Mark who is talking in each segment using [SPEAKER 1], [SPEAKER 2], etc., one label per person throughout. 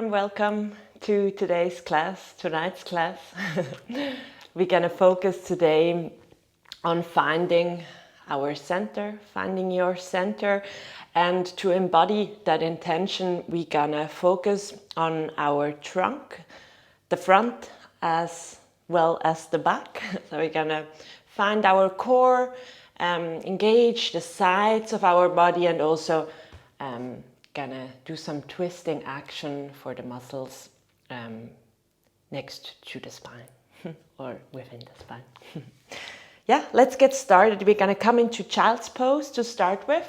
[SPEAKER 1] warm welcome to tonight's class. We're gonna focus today on finding our center, finding your center, and to embody that intention, we're gonna focus on our trunk, the front as well as the back. So we're gonna find our core, engage the sides of our body, and also gonna do some twisting action for the muscles next to the spine or within the spine. Yeah, let's get started. We're gonna come into child's pose to start with.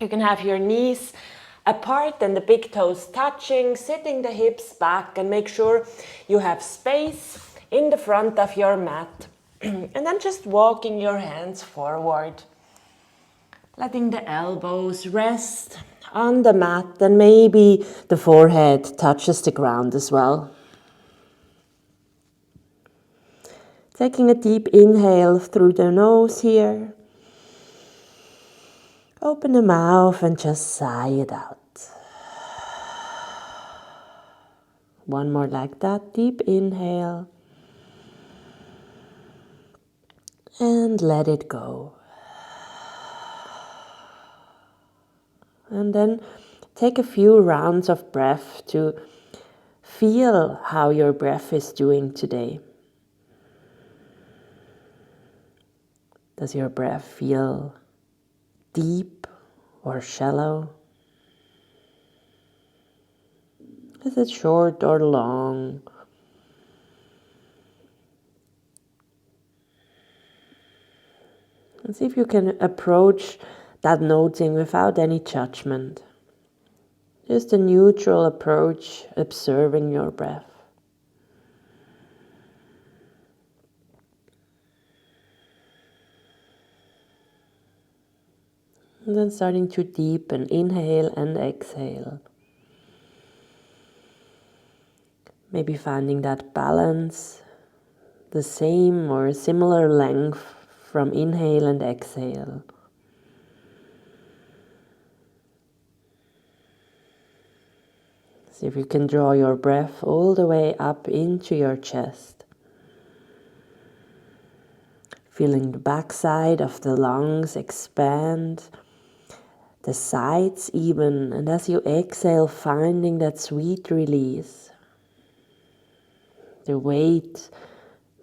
[SPEAKER 1] You can have your knees apart and the big toes touching, sitting the hips back, and make sure you have space in the front of your mat. And then just walking your hands forward, letting the elbows rest on the mat, and maybe the forehead touches the ground as well. Taking a deep inhale through the nose here. Open the mouth and just sigh it out. One more like that, deep inhale. And let it go. And then take a few rounds of breath to feel how your breath is doing today. Does your breath feel deep or shallow? Is it short or long? And see if you can approach that noting without any judgment. Just a neutral approach, observing your breath. And then starting to deepen, inhale and exhale. Maybe finding that balance, the same or similar length from inhale and exhale. See if you can draw your breath all the way up into your chest. Feeling the backside of the lungs expand, the sides even, and as you exhale, finding that sweet release. The weight,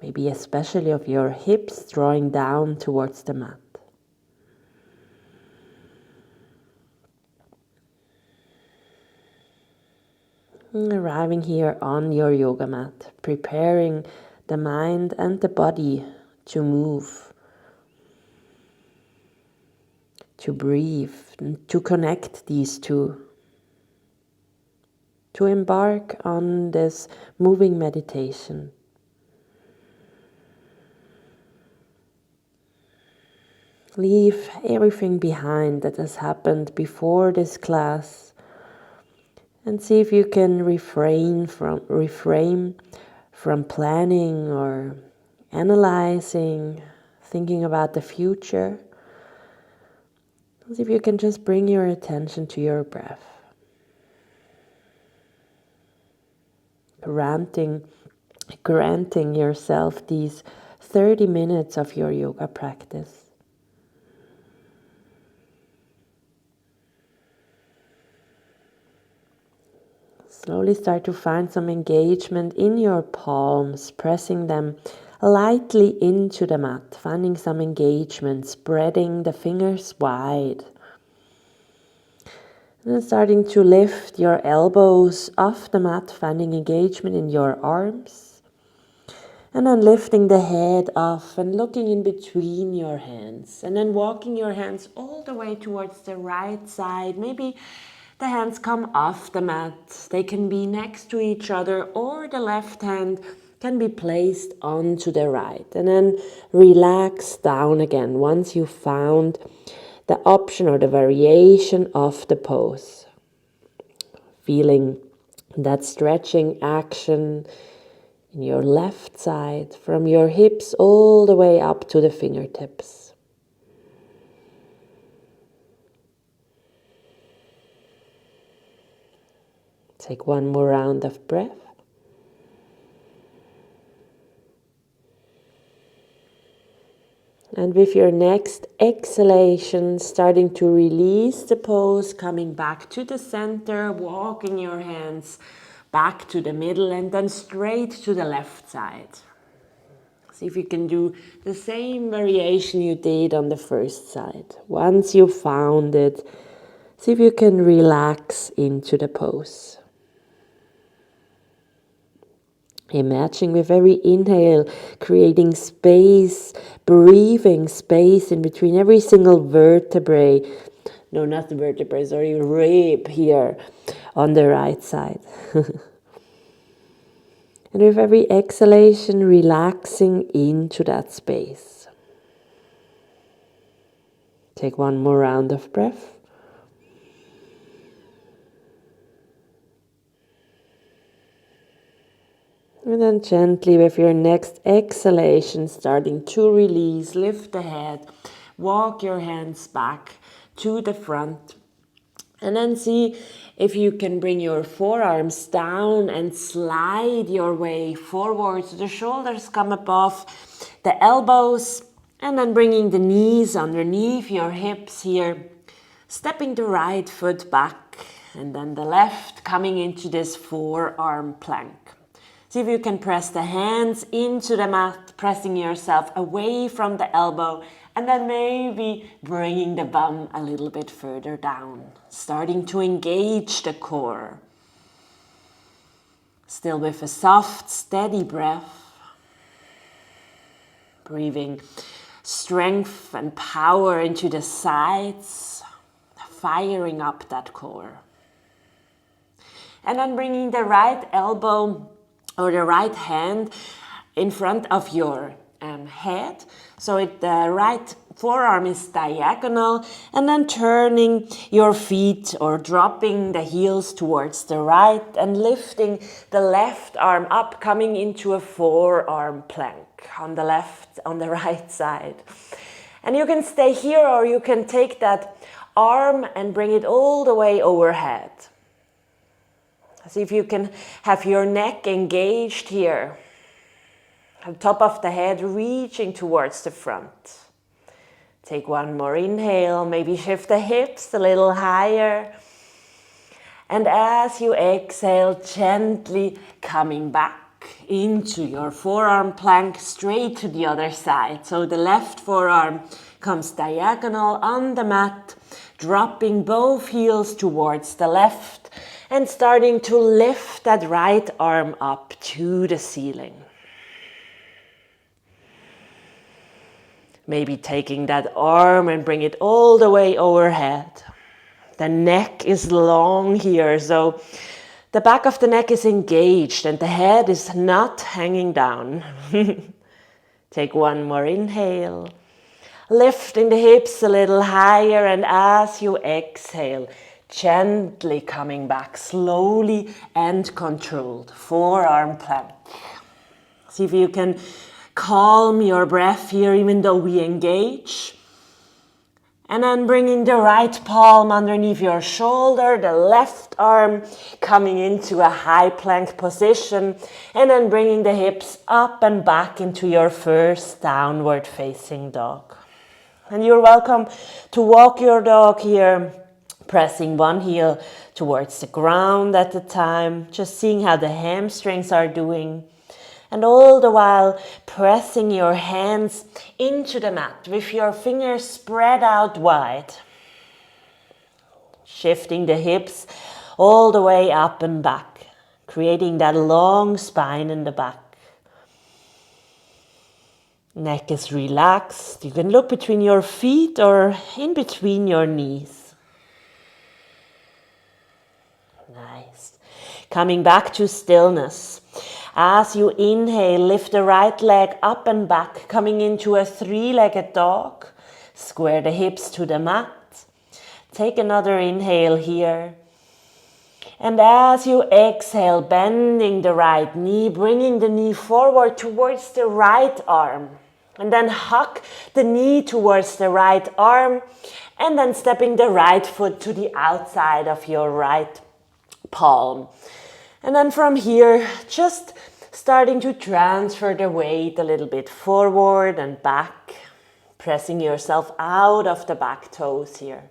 [SPEAKER 1] maybe especially of your hips, drawing down towards the mat. And arriving here on your yoga mat, preparing the mind and the body to move, to breathe, to connect these two, to embark on this moving meditation. Leave everything behind that has happened before this class and see if you can refrain from planning or analyzing, thinking about the future. See if you can just bring your attention to your breath. Granting yourself these 30 minutes of your yoga practice. Slowly start to find some engagement in your palms, pressing them lightly into the mat, finding some engagement, spreading the fingers wide. And then starting to lift your elbows off the mat, finding engagement in your arms. And then lifting the head off and looking in between your hands. And then walking your hands all the way towards the right side. Maybe the hands come off the mat. They can be next to each other, or the left hand can be placed onto the right. And then relax down again once you found the option or the variation of the pose. Feeling that stretching action in your left side from your hips all the way up to the fingertips. Take one more round of breath. And with your next exhalation, starting to release the pose, coming back to the center, walking your hands back to the middle and then straight to the left side. See if you can do the same variation you did on the first side. Once you found it, see if you can relax into the pose. Imagine with every inhale, creating space, breathing space in between every single vertebrae. No, not the vertebrae, sorry, rib here on the right side. And with every exhalation, relaxing into that space. Take one more round of breath. And then gently with your next exhalation, starting to release, lift the head, walk your hands back to the front. And then see if you can bring your forearms down and slide your way forward. So the shoulders come above the elbows. And then bringing the knees underneath your hips here. Stepping the right foot back. And then the left coming into this forearm plank. See if you can press the hands into the mat, pressing yourself away from the elbow, and then maybe bringing the bum a little bit further down, starting to engage the core. Still with a soft, steady breath, breathing strength and power into the sides, firing up that core. And then bringing the right elbow or the right hand in front of your head. So the right forearm is diagonal, and then turning your feet or dropping the heels towards the right and lifting the left arm up, coming into a forearm plank on the right side. And you can stay here or you can take that arm and bring it all the way overhead. See if you can have your neck engaged here. The top of the head reaching towards the front. Take one more inhale, maybe shift the hips a little higher. And as you exhale, gently coming back into your forearm plank, straight to the other side. So the left forearm comes diagonal on the mat, dropping both heels towards the left. And starting to lift that right arm up to the ceiling. Maybe taking that arm and bring it all the way overhead. The neck is long here, so the back of the neck is engaged and the head is not hanging down. Take one more inhale. Lifting the hips a little higher, and as you exhale, gently coming back, slowly and controlled. Forearm plank. See if you can calm your breath here, even though we engage. And then bringing the right palm underneath your shoulder, the left arm coming into a high plank position. And then bringing the hips up and back into your first downward facing dog. And you're welcome to walk your dog here, pressing one heel towards the ground at a time, just seeing how the hamstrings are doing. And all the while pressing your hands into the mat with your fingers spread out wide. Shifting the hips all the way up and back, creating that long spine in the back. Neck is relaxed. You can look between your feet or in between your knees. Nice. Coming back to stillness. As you inhale, lift the right leg up and back, coming into a three-legged dog. Square the hips to the mat. Take another inhale here. And as you exhale, bending the right knee, bringing the knee forward towards the right arm. And then hug the knee towards the right arm. And then stepping the right foot to the outside of your right palm. And then from here, just starting to transfer the weight a little bit forward and back, pressing yourself out of the back toes here.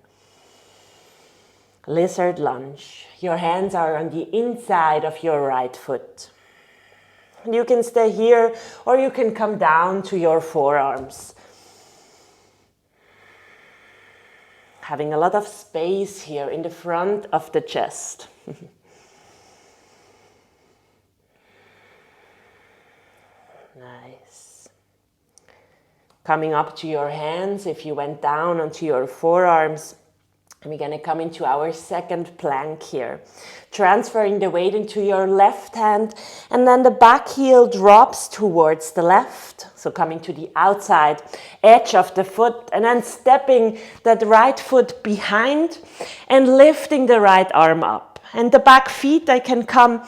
[SPEAKER 1] Lizard lunge. Your hands are on the inside of your right foot. You can stay here or you can come down to your forearms. Having a lot of space here in the front of the chest. Nice. Coming up to your hands, if you went down onto your forearms, and we're going to come into our second plank here. Transferring the weight into your left hand, and then the back heel drops towards the left. So coming to the outside edge of the foot, and then stepping that right foot behind and lifting the right arm up. And the back feet, they can come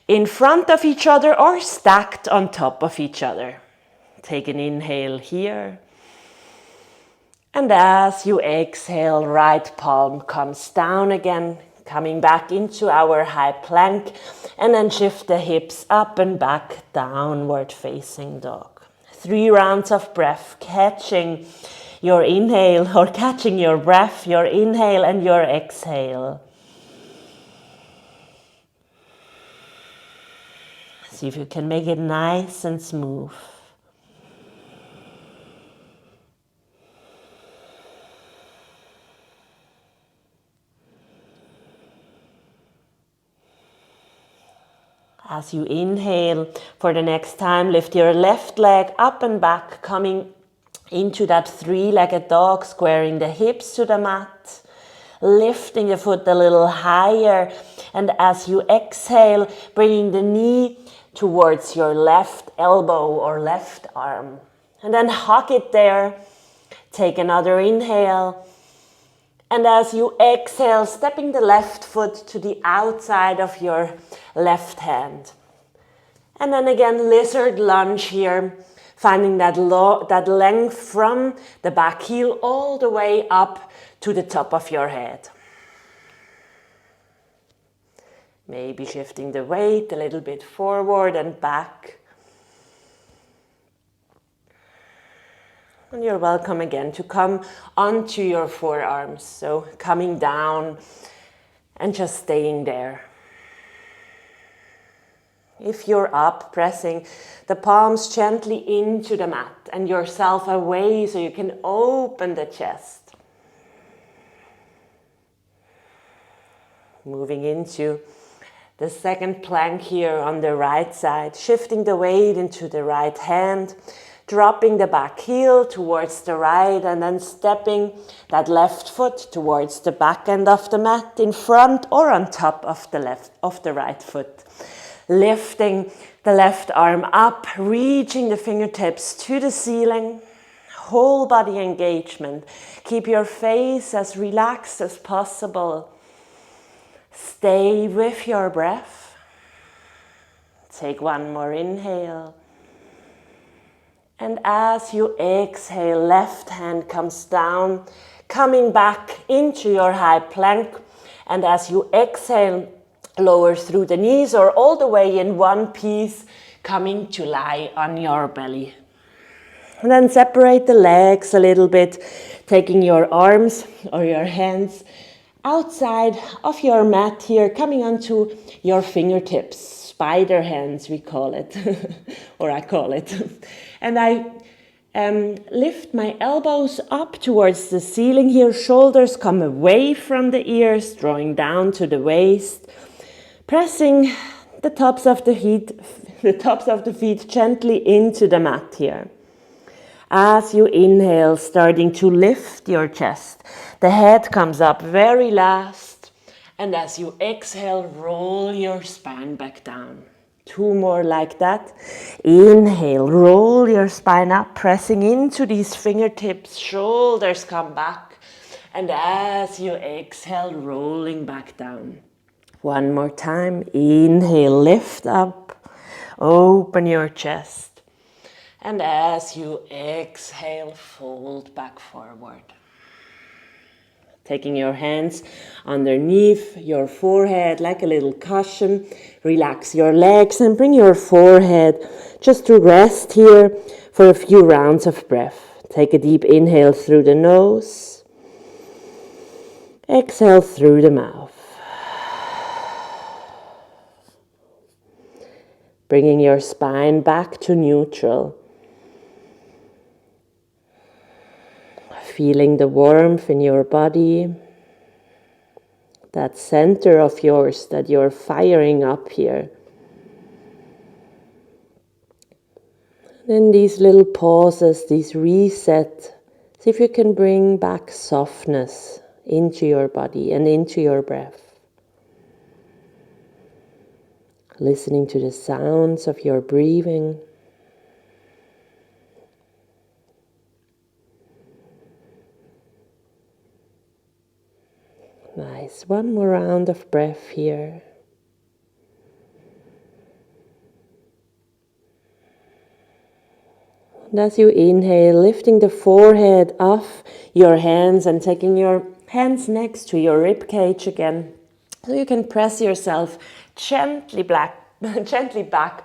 [SPEAKER 1] in front of each other or stacked on top of each other. Take an inhale here. And as you exhale, right palm comes down again, coming back into our high plank, and then shift the hips up and back, downward facing dog. 3 rounds of breath, catching your inhale or catching your breath, your inhale and your exhale. See if you can make it nice and smooth. As you inhale, for the next time, lift your left leg up and back, coming into that 3-legged dog, squaring the hips to the mat, lifting the foot a little higher, and as you exhale, bringing the knee towards your left elbow or left arm. And then hug it there. Take another inhale. And as you exhale, stepping the left foot to the outside of your left hand. And then again, lizard lunge here, finding that length from the back heel all the way up to the top of your head. Maybe shifting the weight a little bit forward and back. And you're welcome again to come onto your forearms. So coming down and just staying there. If you're up, pressing the palms gently into the mat and yourself away so you can open the chest. Moving into the second plank here on the right side, shifting the weight into the right hand, dropping the back heel towards the right and then stepping that left foot towards the back end of the mat in front or on top of the right foot. Lifting the left arm up, reaching the fingertips to the ceiling. Whole body engagement. Keep your face as relaxed as possible. Stay with your breath. Take one more inhale. And as you exhale, left hand comes down, coming back into your high plank. And as you exhale, lower through the knees or all the way in one piece, coming to lie on your belly. And then separate the legs a little bit, taking your arms or your hands outside of your mat here, coming onto your fingertips, spider hands we call it, or I call it. And I lift my elbows up towards the ceiling here, shoulders come away from the ears, drawing down to the waist. Pressing the tops of the feet gently into the mat here. As you inhale, starting to lift your chest. The head comes up very last. And as you exhale, roll your spine back down. 2 more like that. Inhale, roll your spine up, pressing into these fingertips. Shoulders come back. And as you exhale, rolling back down. One more time, inhale, lift up, open your chest. And as you exhale, fold back forward. Taking your hands underneath your forehead like a little cushion. Relax your legs and bring your forehead just to rest here for a few rounds of breath. Take a deep inhale through the nose. Exhale through the mouth. Bringing your spine back to neutral. Feeling the warmth in your body. That center of yours that you're firing up here. Then these little pauses, these reset. See if you can bring back softness into your body and into your breath. Listening to the sounds of your breathing. Nice. One more round of breath here. And as you inhale, lifting the forehead off your hands and taking your hands next to your rib cage again. So you can press yourself gently back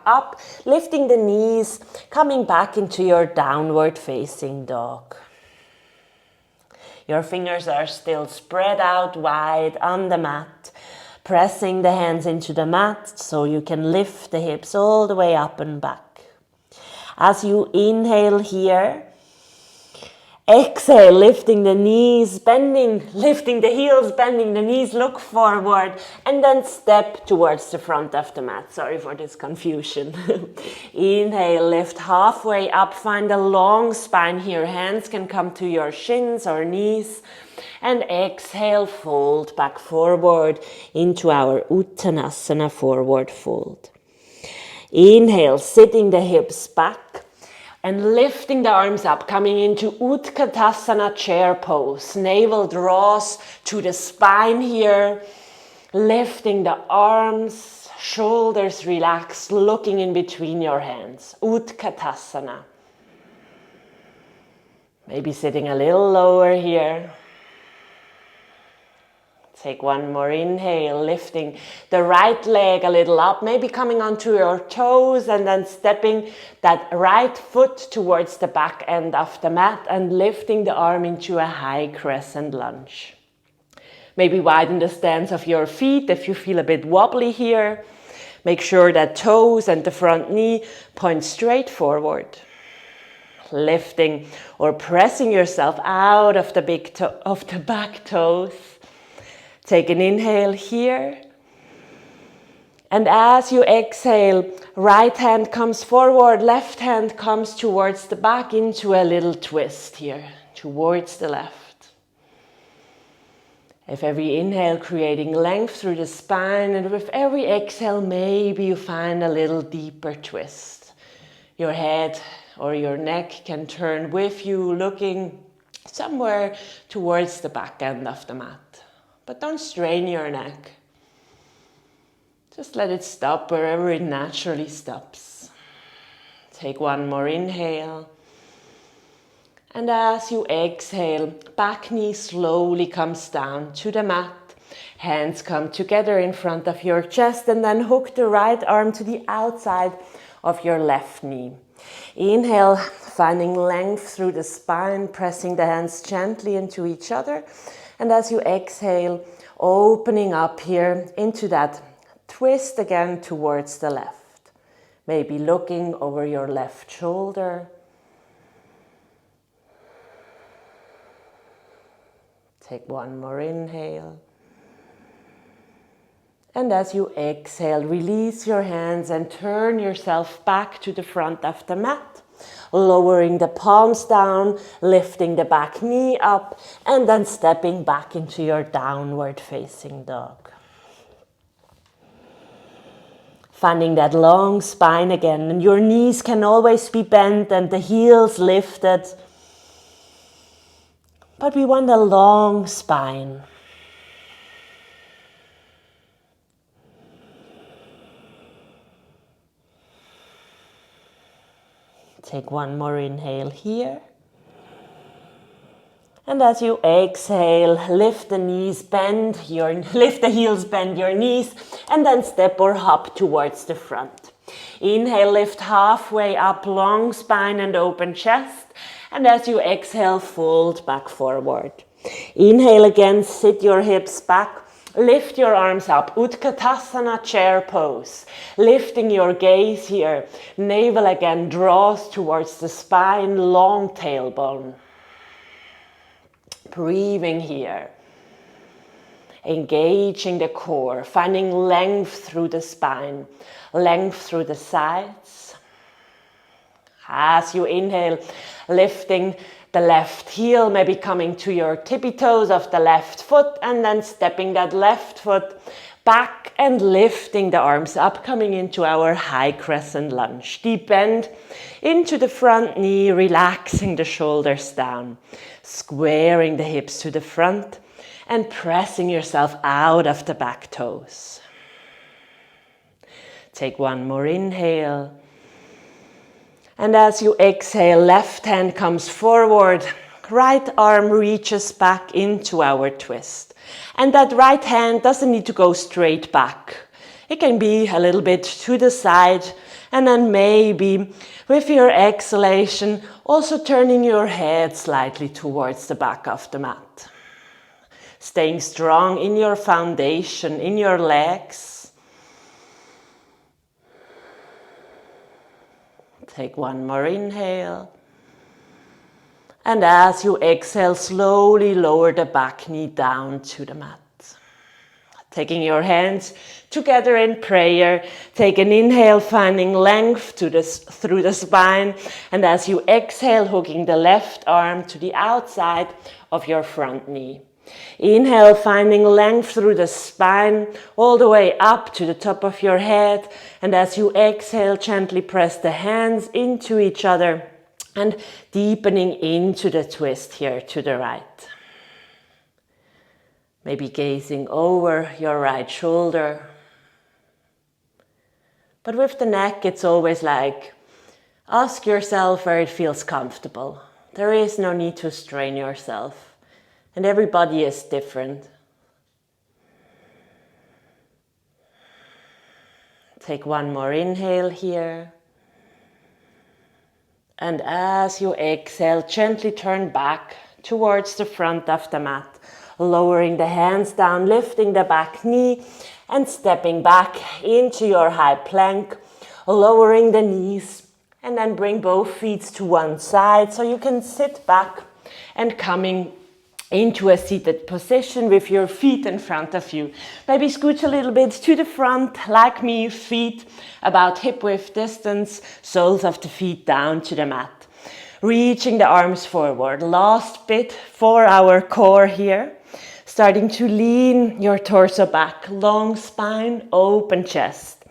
[SPEAKER 1] up, lifting the knees, coming back into your downward facing dog. Your fingers are still spread out wide on the mat, pressing the hands into the mat so you can lift the hips all the way up and back. As you inhale here, exhale, lifting the knees, lifting the heels, bending the knees, look forward, and then step towards the front of the mat. Sorry for this confusion. Inhale, lift halfway up, find a long spine here. Hands can come to your shins or knees. And exhale, fold back forward into our Uttanasana forward fold. Inhale, sitting the hips back and lifting the arms up, coming into Utkatasana chair pose. Navel draws to the spine here, lifting the arms, shoulders relaxed, looking in between your hands. Utkatasana. Maybe sitting a little lower here. Take one more inhale, lifting the right leg a little up, maybe coming onto your toes and then stepping that right foot towards the back end of the mat and lifting the arm into a high crescent lunge. Maybe widen the stance of your feet if you feel a bit wobbly here. Make sure that toes and the front knee point straight forward. Lifting or pressing yourself out of the back toes. Take an inhale here. And as you exhale, right hand comes forward, left hand comes towards the back into a little twist here, towards the left. With every inhale, creating length through the spine, and with every exhale, maybe you find a little deeper twist. Your head or your neck can turn with you, looking somewhere towards the back end of the mat. But don't strain your neck. Just let it stop wherever it naturally stops. Take one more inhale. And as you exhale, back knee slowly comes down to the mat. Hands come together in front of your chest and then hook the right arm to the outside of your left knee. Inhale, finding length through the spine, pressing the hands gently into each other. And as you exhale, opening up here into that twist again towards the left. Maybe looking over your left shoulder. Take one more inhale. And as you exhale, release your hands and turn yourself back to the front of the mat. Lowering the palms down, lifting the back knee up, and then stepping back into your downward facing dog. Finding that long spine again, and your knees can always be bent and the heels lifted. But we want a long spine. Take one more inhale here. And as you exhale, lift the knees, lift the heels, bend your knees, and then step or hop towards the front. Inhale, lift halfway up, long spine and open chest. And as you exhale, fold back forward. Inhale again, sit your hips back. Lift your arms up, Utkatasana chair pose. Lifting your gaze here. Navel again draws towards the spine, long tailbone. Breathing here. Engaging the core, finding length through the spine, length through the sides. As you inhale, lifting the left heel, maybe coming to your tippy toes of the left foot, and then stepping that left foot back and lifting the arms up, coming into our high crescent lunge. Deep bend into the front knee, relaxing the shoulders down, squaring the hips to the front, and pressing yourself out of the back toes. Take one more inhale. And as you exhale, left hand comes forward, right arm reaches back into our twist. And that right hand doesn't need to go straight back. It can be a little bit to the side, and then maybe with your exhalation, also turning your head slightly towards the back of the mat. Staying strong in your foundation, in your legs. Take one more inhale. And as you exhale, slowly lower the back knee down to the mat. Taking your hands together in prayer. Take an inhale, finding length through the spine. And as you exhale, hooking the left arm to the outside of your front knee. Inhale, finding length through the spine, all the way up to the top of your head. And as you exhale, gently press the hands into each other and deepening into the twist here to the right. Maybe gazing over your right shoulder. But with the neck, it's always like, ask yourself where it feels comfortable. There is no need to strain yourself. And everybody is different. Take one more inhale here. And as you exhale, gently turn back towards the front of the mat, lowering the hands down, lifting the back knee, and stepping back into your high plank, lowering the knees, and then bring both feet to one side so you can sit back and coming into a seated position with your feet in front of you. Maybe scooch a little bit to the front, like me, feet about hip width distance, soles of the feet down to the mat. Reaching the arms forward. Last bit for our core here. Starting to lean your torso back, long spine, open chest.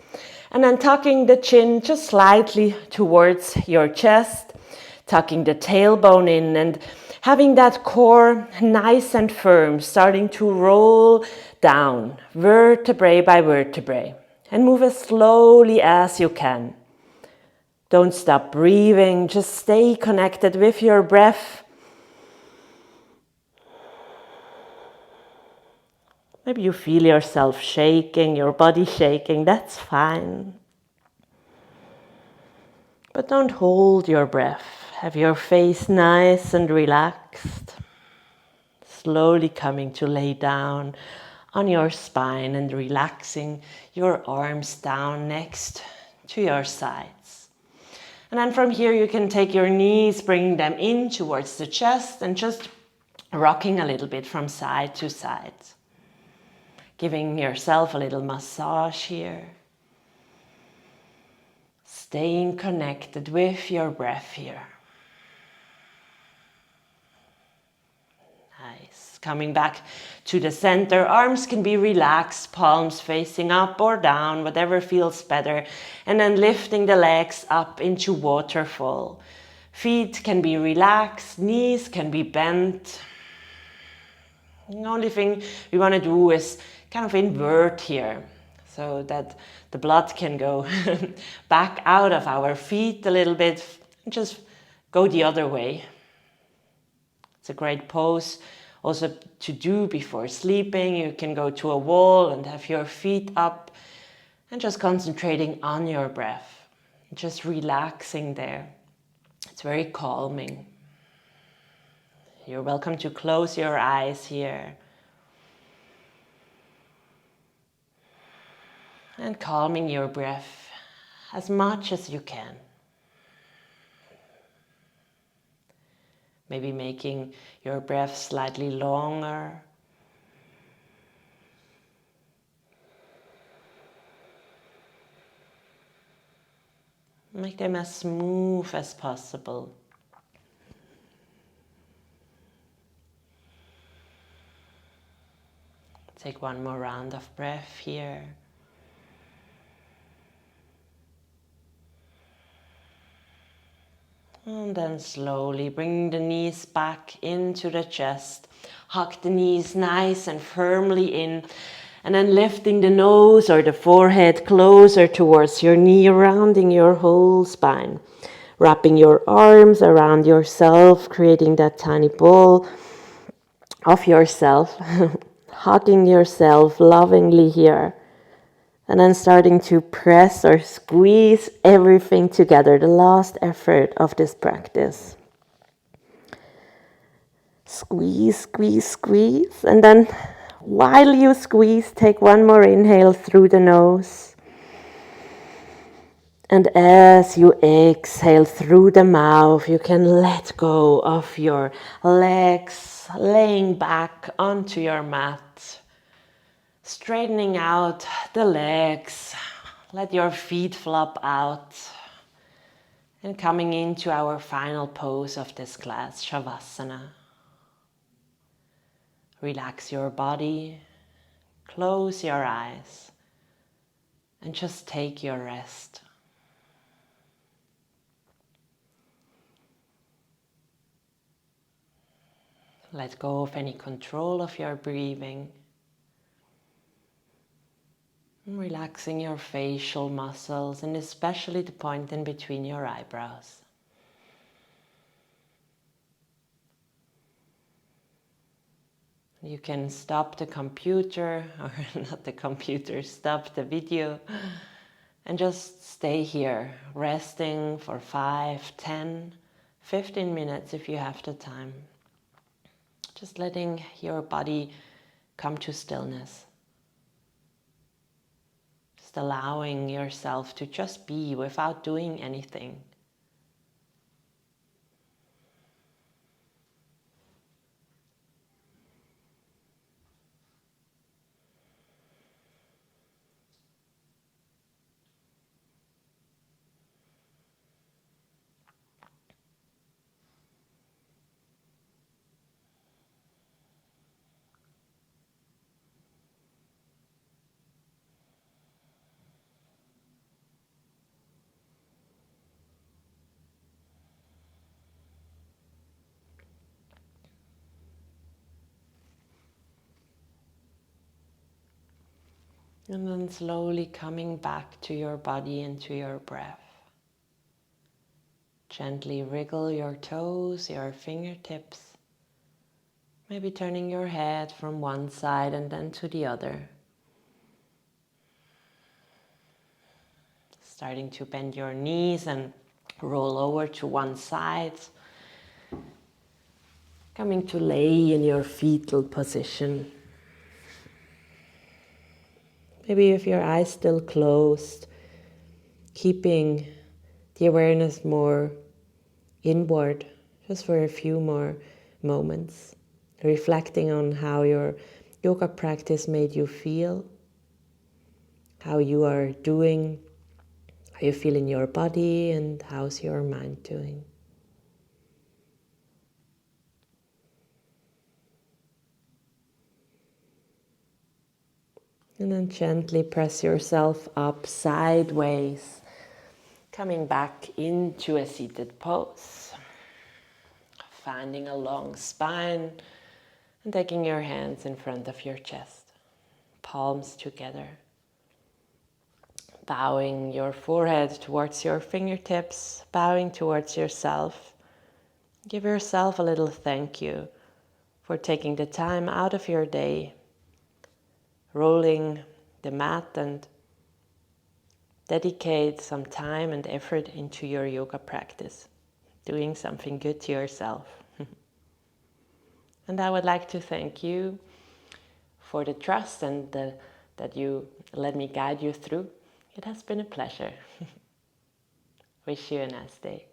[SPEAKER 1] And then tucking the chin just slightly towards your chest, tucking the tailbone in and having that core nice and firm, starting to roll down, vertebrae by vertebrae, and move as slowly as you can. Don't stop breathing, just stay connected with your breath. Maybe you feel yourself shaking, your body shaking, that's fine. But don't hold your breath. Have your face nice and relaxed. Slowly coming to lay down on your spine and relaxing your arms down next to your sides. And then from here you can take your knees, bringing them in towards the chest and just rocking a little bit from side to side. Giving yourself a little massage here. Staying connected with your breath here. Nice. Coming back to the center. Arms can be relaxed, palms facing up or down, whatever feels better. And then lifting the legs up into waterfall. Feet can be relaxed, knees can be bent. The only thing we want to do is kind of invert here, so that the blood can go back out of our feet a little bit and just go the other way. It's a great pose also to do before sleeping. You can go to a wall and have your feet up and just concentrating on your breath, just relaxing there. It's very calming. You're welcome to close your eyes here and calming your breath as much as you can. Maybe making your breath slightly longer. Make them as smooth as possible. Take one more round of breath here. And then slowly bring the knees back into the chest. Hug the knees nice and firmly in. And then lifting the nose or the forehead closer towards your knee, rounding your whole spine. Wrapping your arms around yourself, creating that tiny ball of yourself. Hugging yourself lovingly here. And then starting to press or squeeze everything together, the last effort of this practice. Squeeze, squeeze, squeeze. And then while you squeeze, take one more inhale through the nose. And as you exhale through the mouth, you can let go of your legs, laying back onto your mat. Straightening out the legs, let your feet flop out. And coming into our final pose of this class, Shavasana. Relax your body, close your eyes, and just take your rest. Let go of any control of your breathing. Relaxing your facial muscles and especially the point in between your eyebrows. You can stop the computer, or not the computer, stop the video and just stay here, resting for 5, 10, 15 minutes if you have the time. Just letting your body come to stillness. Just allowing yourself to just be without doing anything. And then slowly coming back to your body and to your breath. Gently wriggle your toes, your fingertips. Maybe turning your head from one side and then to the other. Starting to bend your knees and roll over to one side. Coming to lay in your fetal position. Maybe with your eyes still closed, keeping the awareness more inward, just for a few more moments. Reflecting on how your yoga practice made you feel, how you are doing, how you feel in your body, and how's your mind doing. And then gently press yourself up sideways, coming back into a seated pose. Finding a long spine and taking your hands in front of your chest, palms together. Bowing your forehead towards your fingertips, bowing towards yourself. Give yourself a little thank you for taking the time out of your day, rolling the mat, and dedicate some time and effort into your yoga practice, doing something good to yourself. And I would like to thank you for the trust and that you let me guide you through. It has been a pleasure. Wish you a nice day.